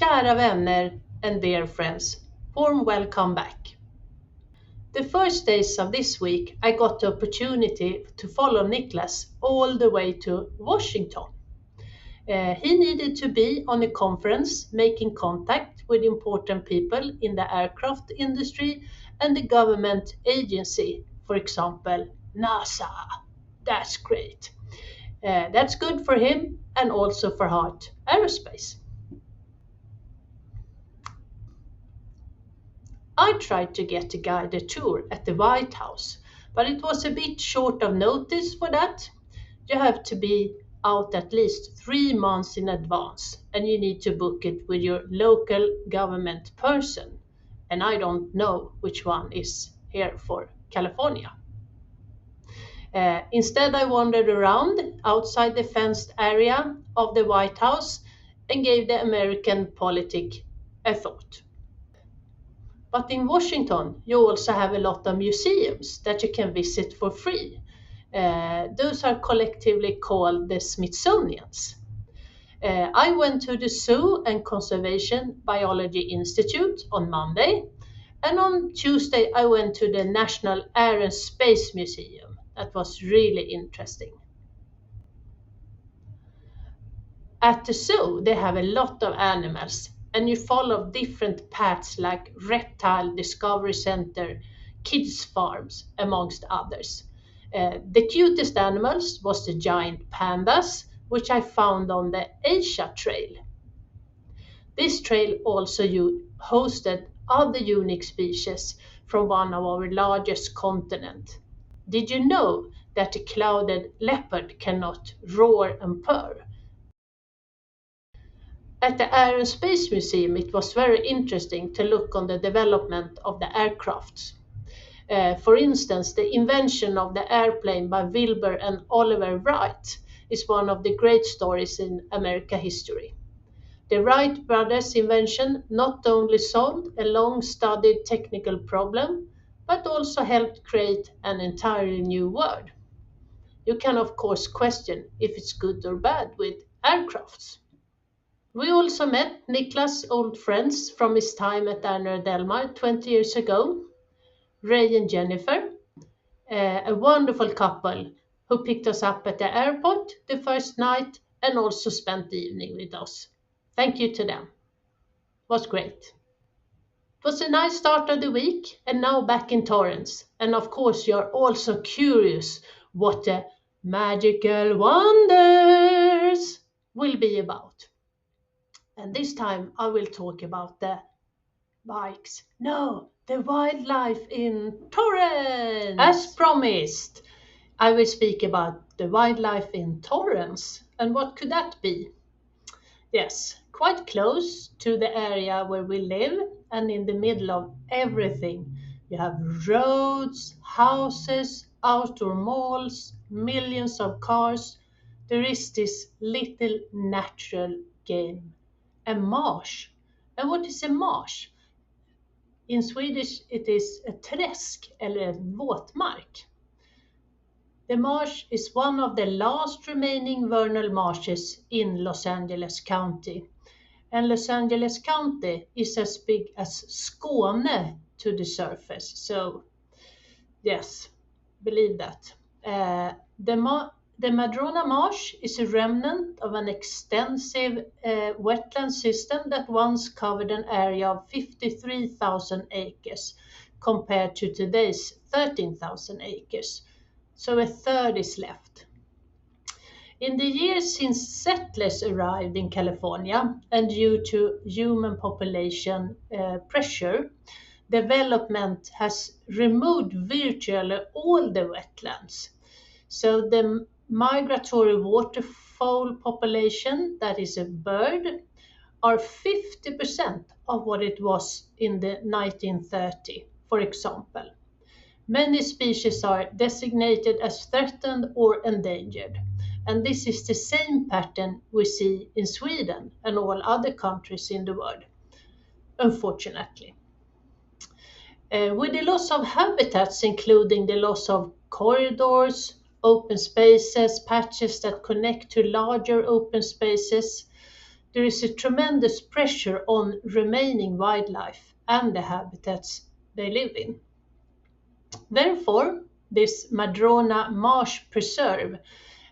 Kära vänner and dear friends, warm welcome back. The first days of this week, I got the opportunity to follow Niklas all the way to Washington. He needed to be on a conference making contact with important people in the aircraft industry and the government agency, for example, NASA. That's great. That's good for him and also for Heart Aerospace. I tried to get a guided tour at the White House, but it was a bit short of notice for that. You have to be out at least 3 months in advance, and you need to book it with your local government person. And I don't know which one is here for California. Instead, I wandered around outside the fenced area of the White House and gave the American politic a thought. But in Washington, you also have a lot of museums that you can visit for free. Those are collectively called the Smithsonian's. I went to the Zoo and Conservation Biology Institute on Monday, and on Tuesday I went to the National Air and Space Museum. That was really interesting. At the zoo, they have a lot of animals, and you follow different paths like Reptile Discovery Center, Kids Farms, amongst others. The cutest animals was the giant pandas, which I found on the Asia Trail. This trail also hosted other unique species from one of our largest continents. Did you know that the clouded leopard cannot roar and purr? At the Air and Space Museum, it was very interesting to look on the development of the aircrafts. For instance, the invention of the airplane by Wilbur and Oliver Wright is one of the great stories in American history. The Wright brothers' invention not only solved a long-studied technical problem, but also helped create an entirely new world. You can of course question if it's good or bad with aircrafts. We also met Niklas' old friends from his time at Erner Delmar 20 years ago, Ray and Jennifer, a wonderful couple who picked us up at the airport the first night and also spent the evening with us. Thank you to them. It was great. It was a nice start of the week and now back in Torrance. And of course you're also curious what the magical wonders will be about. And this time I will talk about the bikes. No, the wildlife in Torrance. As promised, I will speak about the wildlife in Torrance. And what could that be? Yes, quite close to the area where we live and in the middle of everything. You have roads, houses, outdoor malls, millions of cars. There is this little natural game, a marsh. And what is a marsh? In Swedish it is a träsk eller en våtmark. The marsh is one of the last remaining vernal marshes in Los Angeles County. And Los Angeles County is as big as Skåne to the surface. So, yes, believe that. The Madrona Marsh is a remnant of an extensive wetland system that once covered an area of 53,000 acres compared to today's 13,000 acres. So a third is left. In the years since settlers arrived in California and due to human population pressure, development has removed virtually all the wetlands. So the migratory waterfowl population, that is a bird, are 50% of what it was in the 1930, for example. Many species are designated as threatened or endangered, and this is the same pattern we see in Sweden and all other countries in the world, unfortunately. With the loss of habitats, including the loss of corridors, open spaces, patches that connect to larger open spaces, there is a tremendous pressure on remaining wildlife and the habitats they live in. Therefore, this Madrona Marsh Preserve,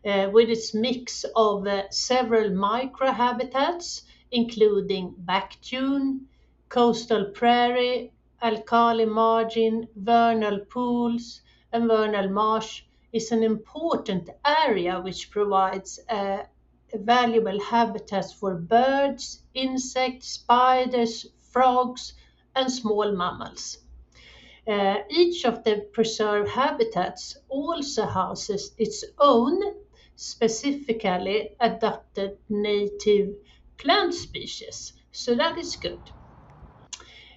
with its mix of several microhabitats, including back-dune, coastal prairie, alkali margin, vernal pools, and vernal marsh, is an important area which provides valuable habitats for birds, insects, spiders, frogs, and small mammals. Each of the preserved habitats also houses its own specifically adapted native plant species, so that is good.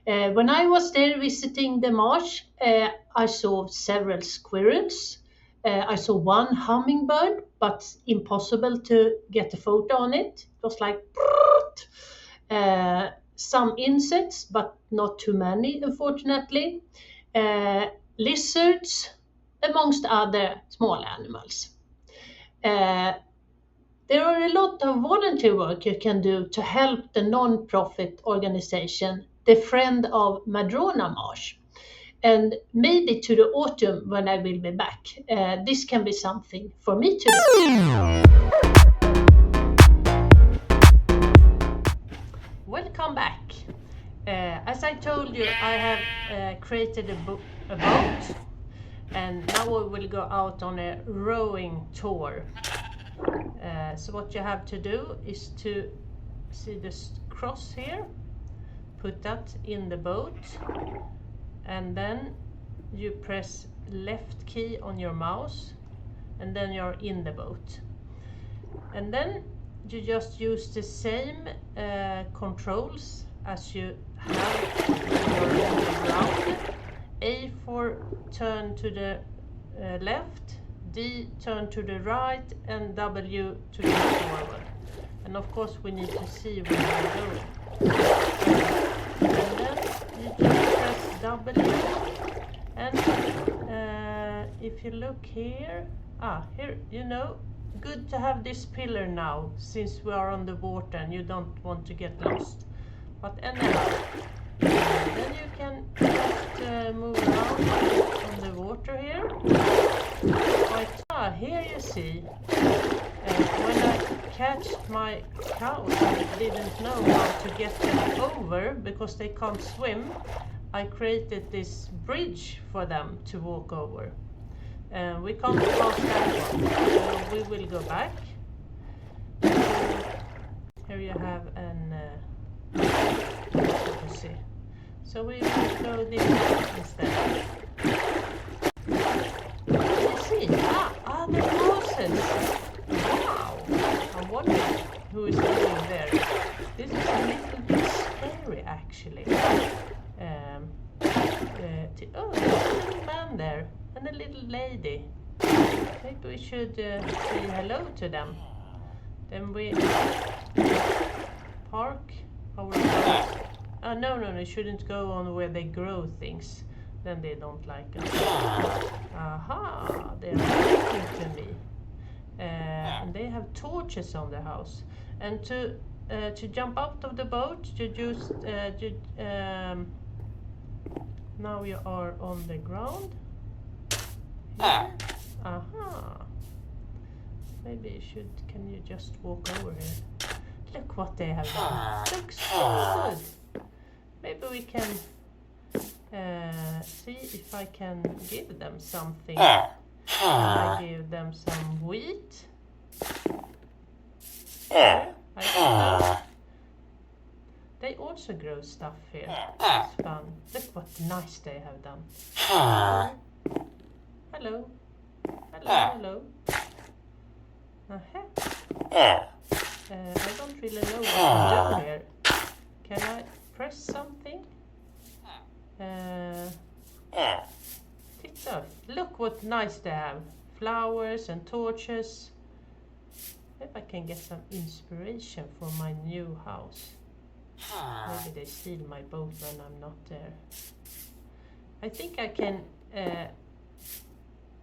When I was there visiting the marsh, I saw several squirrels. I saw one hummingbird, but impossible to get a photo on it. It was like some insects, but not too many, unfortunately. Lizards, amongst other small animals. There are a lot of volunteer work you can do to help the non-profit organization, the Friend of Madrona Marsh. And maybe to the autumn when I will be back, this can be something for me to do. Welcome back. As I told you, I have created a boat, and now we will go out on a rowing tour. So what you have to do is to see this cross here, put that in the boat, and then you press left key on your mouse, and then you're in the boat. And then you just use the same controls as you have when you're on the ground. A for turn to the left, D turn to the right, and W to go forward. And of course we need to see where we're going. And then you just press W, and if you look here, here, you know, good to have this pillar now, since we are on the water and you don't want to get lost. But anyhow, then you can just move around on the water here. Here you see, when I catched my cows, I didn't know how to get them over because they can't swim. I created this bridge for them to walk over. We can't cross that one, so we will go back. Here you have an see. So we will go this way instead. You see, the houses. Wow! I wonder who is living there. This is a little bit scary, actually. There's a little man there and a little lady. Maybe we should say hello to them. Then we park our boat. No, you shouldn't go on where they grow things. Then they don't like us. Aha, they are talking to me. And they have torches on their house. And to jump out of the boat, you just now you are on the ground. Here. Aha. Maybe you should. Can you just walk over here? Look what they have done. Looks so good. Maybe we can see if I can give them something. I give them some wheat. Here, I don't know. They also grow stuff here. It's fun. Look what nice they have done. Hello. Hello. I don't really know what to do here. Can I press something? Titta, look what nice they have. Flowers and torches. Maybe I can get some inspiration for my new house. Maybe they steal my boat when I'm not there. I think I can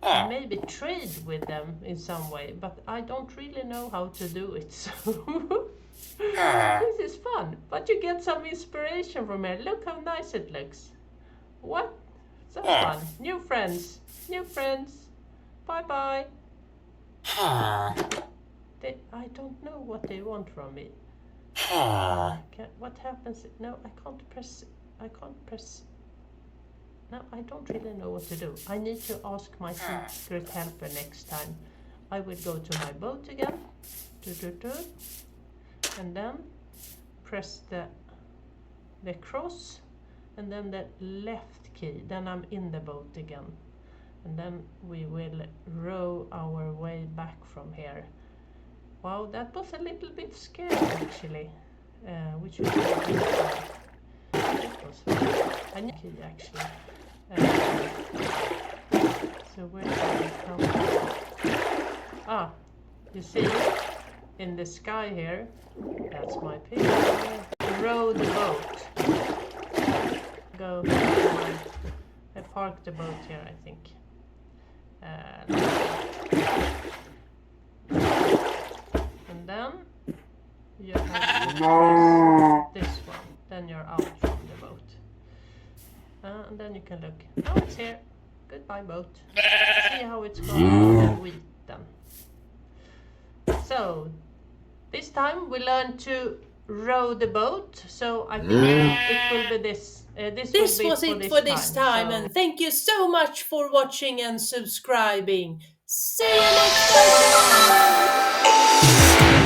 and maybe trade with them in some way, but I don't really know how to do it. So this is fun, but you get some inspiration from it. Look how nice it looks. What? So fun. New friends. New friends. Bye bye. I don't know what they want from me. What happens? No, I can't press. I can't press. No, I don't really know what to do. I need to ask my secret helper next time. I will go to my boat again. And then press the cross and then the left key. Then I'm in the boat again. And then we will row our way back from here. Wow, that was a little bit scary actually. Which was that was a key actually. So where do we come? Ah, you see in the sky here, that's my picture. Row the boat. Go. I parked the boat here, I think. And then you have to press this one. Then you're out from the boat. And then you can look. Oh, it's here. Goodbye, boat. See how it's going with the wheat then. So this time we learn to row the boat. So I think it will be this. This was it for this time, and thank you so much for watching and subscribing. See you next time!